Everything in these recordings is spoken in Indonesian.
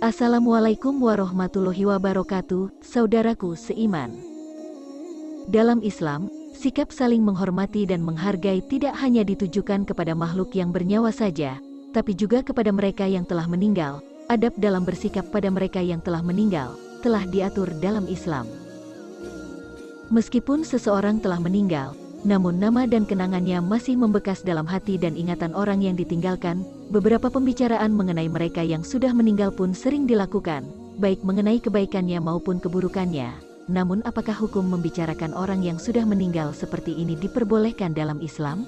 Assalamualaikum warahmatullahi wabarakatuh, saudaraku seiman. Dalam Islam, sikap saling menghormati dan menghargai tidak hanya ditujukan kepada makhluk yang bernyawa saja, tapi juga kepada mereka yang telah meninggal. Adab dalam bersikap pada mereka yang telah meninggal telah diatur dalam Islam. Meskipun seseorang telah meninggal, namun nama dan kenangannya masih membekas dalam hati dan ingatan orang yang ditinggalkan. Beberapa pembicaraan mengenai mereka yang sudah meninggal pun sering dilakukan, baik mengenai kebaikannya maupun keburukannya. Namun apakah hukum membicarakan orang yang sudah meninggal seperti ini diperbolehkan dalam Islam?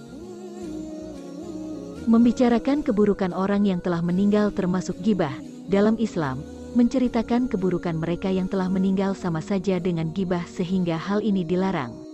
Membicarakan keburukan orang yang telah meninggal termasuk ghibah. Dalam Islam, menceritakan keburukan mereka yang telah meninggal sama saja dengan ghibah sehingga hal ini dilarang.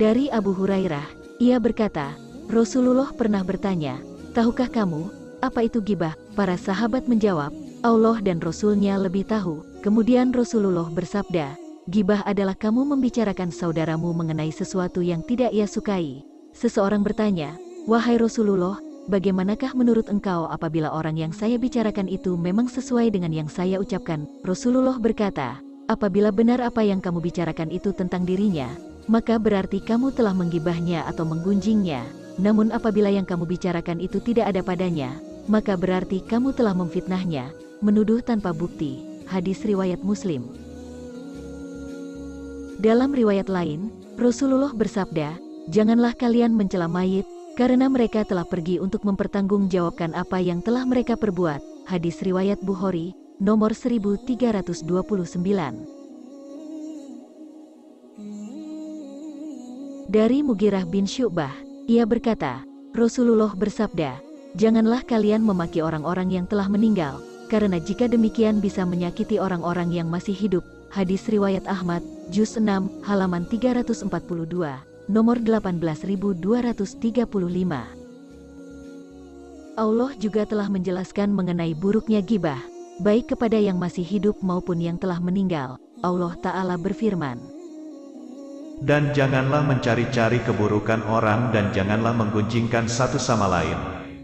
Dari Abu Hurairah, ia berkata, Rasulullah pernah bertanya, tahukah kamu, apa itu ghibah? Para sahabat menjawab, Allah dan Rasulnya lebih tahu. Kemudian Rasulullah bersabda, ghibah adalah kamu membicarakan saudaramu mengenai sesuatu yang tidak ia sukai. Seseorang bertanya, wahai Rasulullah, bagaimanakah menurut engkau apabila orang yang saya bicarakan itu memang sesuai dengan yang saya ucapkan? Rasulullah berkata, apabila benar apa yang kamu bicarakan itu tentang dirinya, maka berarti kamu telah menggibahnya atau menggunjingnya. Namun apabila yang kamu bicarakan itu tidak ada padanya, maka berarti kamu telah memfitnahnya, menuduh tanpa bukti. Hadis riwayat Muslim. Dalam riwayat lain, Rasulullah bersabda, janganlah kalian mencela mayit, karena mereka telah pergi untuk mempertanggungjawabkan apa yang telah mereka perbuat. Hadis riwayat Bukhari, nomor 1329. Dari Mughirah bin Syu'bah, ia berkata, Rasulullah bersabda, janganlah kalian memaki orang-orang yang telah meninggal, karena jika demikian bisa menyakiti orang-orang yang masih hidup. Hadis riwayat Ahmad, Juz 6, halaman 342, nomor 18235. Allah juga telah menjelaskan mengenai buruknya ghibah, baik kepada yang masih hidup maupun yang telah meninggal. Allah Ta'ala berfirman, dan janganlah mencari-cari keburukan orang dan janganlah menggunjingkan satu sama lain.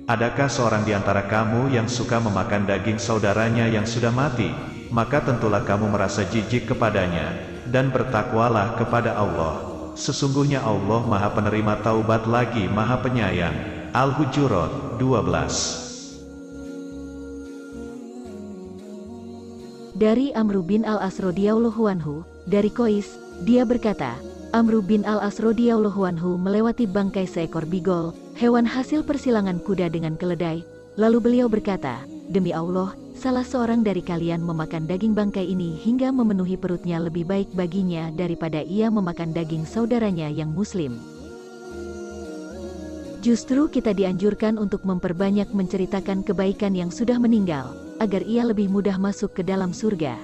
Adakah seorang di antara kamu yang suka memakan daging saudaranya yang sudah mati? Maka tentulah kamu merasa jijik kepadanya, dan bertakwalah kepada Allah. Sesungguhnya Allah Maha Penerima Taubat lagi Maha Penyayang. Al-Hujurat 12. Dari Amr bin Al-As radhiyallahu anhu, dari Qais, dia berkata, Amr bin Al-As radhiyallahu anhu melewati bangkai seekor bigol, hewan hasil persilangan kuda dengan keledai. Lalu beliau berkata, demi Allah, salah seorang dari kalian memakan daging bangkai ini hingga memenuhi perutnya lebih baik baginya daripada ia memakan daging saudaranya yang muslim. Justru kita dianjurkan untuk memperbanyak menceritakan kebaikan yang sudah meninggal, agar ia lebih mudah masuk ke dalam surga.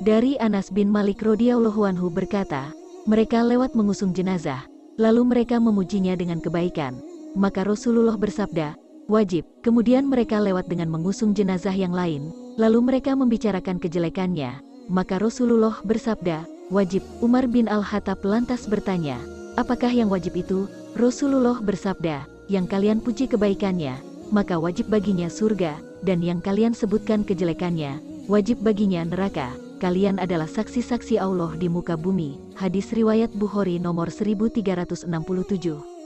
Dari Anas bin Malik radhiyallahu anhu berkata, mereka lewat mengusung jenazah, lalu mereka memujinya dengan kebaikan. Maka Rasulullah bersabda, wajib. Kemudian mereka lewat dengan mengusung jenazah yang lain, lalu mereka membicarakan kejelekannya. Maka Rasulullah bersabda, wajib. Umar bin Al-Khattab lantas bertanya, apakah yang wajib itu? Rasulullah bersabda, yang kalian puji kebaikannya, maka wajib baginya surga, dan yang kalian sebutkan kejelekannya, wajib baginya neraka. Kalian adalah saksi-saksi Allah di muka bumi. Hadis riwayat Bukhari nomor 1367,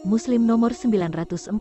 Muslim nomor 949.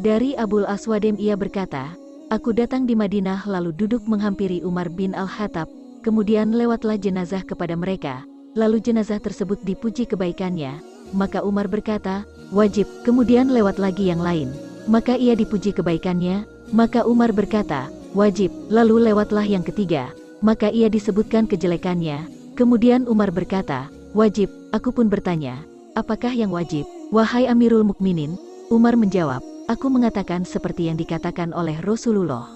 Dari Abul Aswadim ia berkata, aku datang di Madinah lalu duduk menghampiri Umar bin Al-Khattab, kemudian lewatlah jenazah kepada mereka, lalu jenazah tersebut dipuji kebaikannya, maka Umar berkata, wajib. Kemudian lewat lagi yang lain, maka ia dipuji kebaikannya, maka Umar berkata, wajib. Lalu lewatlah yang ketiga, maka ia disebutkan kejelekannya. Kemudian Umar berkata, wajib. Aku pun bertanya, apakah yang wajib, wahai Amirul Mukminin? Umar menjawab, aku mengatakan seperti yang dikatakan oleh Rasulullah.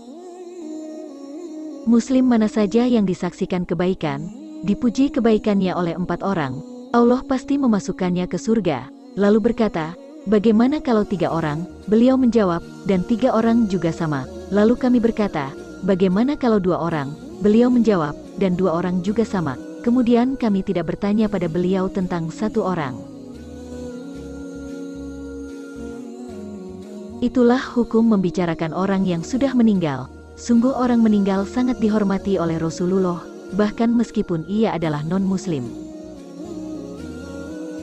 Muslim mana saja yang disaksikan kebaikan, dipuji kebaikannya oleh 4 orang, Allah pasti memasukkannya ke surga. Lalu berkata, bagaimana kalau 3 orang? Beliau menjawab, dan 3 orang juga sama. Lalu kami berkata, bagaimana kalau 2 orang? Beliau menjawab, dan 2 orang juga sama. Kemudian kami tidak bertanya pada beliau tentang satu orang. Itulah hukum membicarakan orang yang sudah meninggal. Sungguh orang meninggal sangat dihormati oleh Rasulullah, bahkan meskipun ia adalah non-muslim.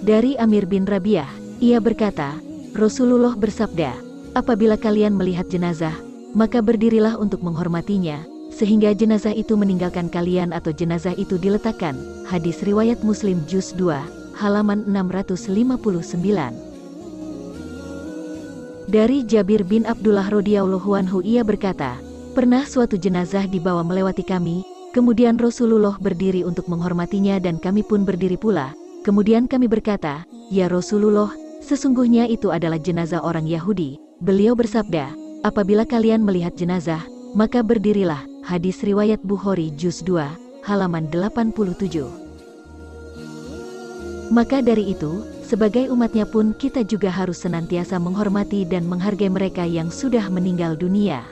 Dari Amir bin Rabi'ah, ia berkata, Rasulullah bersabda, apabila kalian melihat jenazah, maka berdirilah untuk menghormatinya, sehingga jenazah itu meninggalkan kalian atau jenazah itu diletakkan. Hadis riwayat Muslim juz 2, halaman 659. Dari Jabir bin Abdullah radhiyallahu anhu ia berkata, pernah suatu jenazah dibawa melewati kami, kemudian Rasulullah berdiri untuk menghormatinya dan kami pun berdiri pula. Kemudian kami berkata, ya Rasulullah, sesungguhnya itu adalah jenazah orang Yahudi. Beliau bersabda, apabila kalian melihat jenazah, maka berdirilah. Hadis riwayat Bukhari juz 2, halaman 87. Maka dari itu, sebagai umatnya pun kita juga harus senantiasa menghormati dan menghargai mereka yang sudah meninggal dunia.